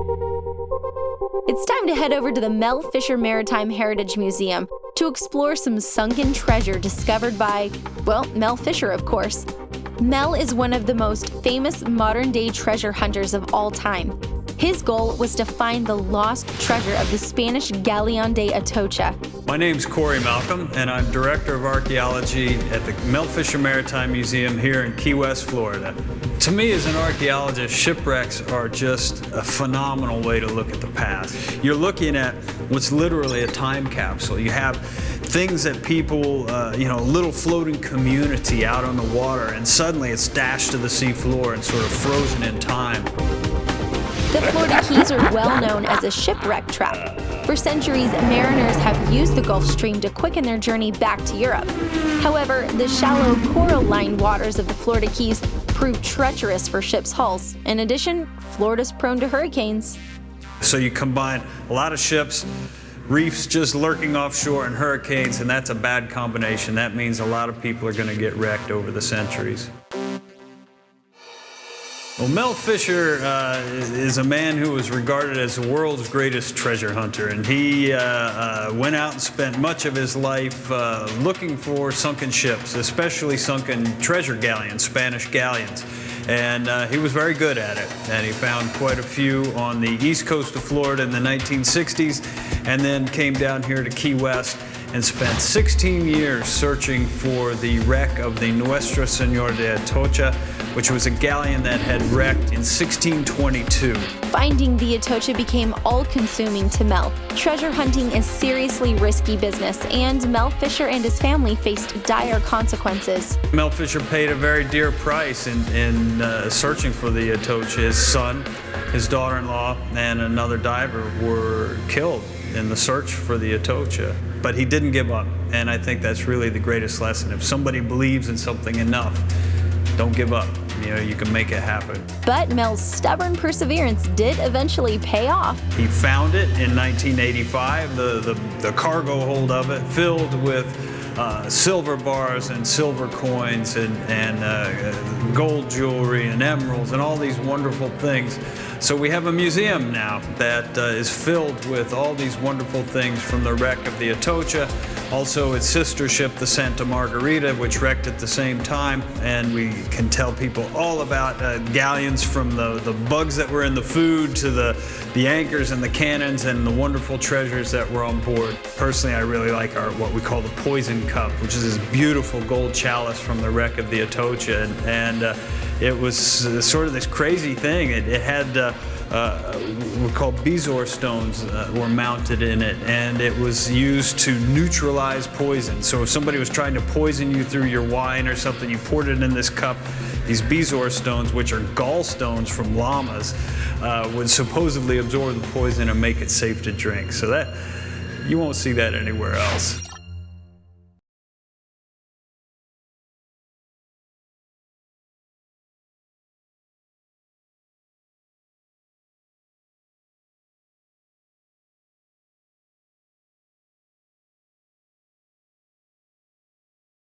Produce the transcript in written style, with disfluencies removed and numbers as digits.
It's time to head over to the Mel Fisher Maritime Heritage Museum to explore some sunken treasure discovered by, well, Mel Fisher, of course. Mel is one of the most famous modern-day treasure hunters of all time. His goal was to find the lost treasure of the Spanish galleon de Atocha. My name's Corey Malcolm, and I'm Director of Archaeology at the Mel Fisher Maritime Museum here in Key West, Florida. To me, as an archaeologist, shipwrecks are just a phenomenal way to look at the past. You're looking at what's literally a time capsule. You have things that people, a little floating community out on the water, and suddenly it's dashed to the seafloor and sort of frozen in time. The Florida Keys are well known as a shipwreck trap. For centuries, mariners have used the Gulf Stream to quicken their journey back to Europe. However, the shallow, coral-lined waters of the Florida Keys prove treacherous for ships' hulls. In addition, Florida's prone to hurricanes. So you combine a lot of ships, reefs just lurking offshore, and hurricanes, and that's a bad combination. That means a lot of people are going to get wrecked over the centuries. Well, Mel Fisher is a man who was regarded as the world's greatest treasure hunter, and he went out and spent much of his life looking for sunken ships, especially sunken treasure galleons, Spanish galleons. And he was very good at it, and he found quite a few on the east coast of Florida in the 1960s, and then came down here to Key West and spent 16 years searching for the wreck of the Nuestra Señora de Atocha, which was a galleon that had wrecked in 1622. Finding the Atocha became all-consuming to Mel. Treasure hunting is seriously risky business, and Mel Fisher and his family faced dire consequences. Mel Fisher paid a very dear price in searching for the Atocha. His son, his daughter-in-law, and another diver were killed in the search for the Atocha. But he didn't give up, and I think that's really the greatest lesson. If somebody believes in something enough, don't give up. You can make it happen. But Mel's stubborn perseverance did eventually pay off. He found it in 1985, the cargo hold of it, filled with silver bars and silver coins and gold jewelry and emeralds and all these wonderful things. So we have a museum now that is filled with all these wonderful things from the wreck of the Atocha, also its sister ship, the Santa Margarita, which wrecked at the same time. And we can tell people all about galleons, from the bugs that were in the food to the anchors and the cannons and the wonderful treasures that were on board. Personally, I really like what we call the poison cup, which is this beautiful gold chalice from the wreck of the Atocha. And it was sort of this crazy thing. It had what were called bezoar stones were mounted in it, and it was used to neutralize poison. So if somebody was trying to poison you through your wine or something, you poured it in this cup. These bezoar stones, which are gallstones from llamas, would supposedly absorb the poison and make it safe to drink. So that you won't see that anywhere else.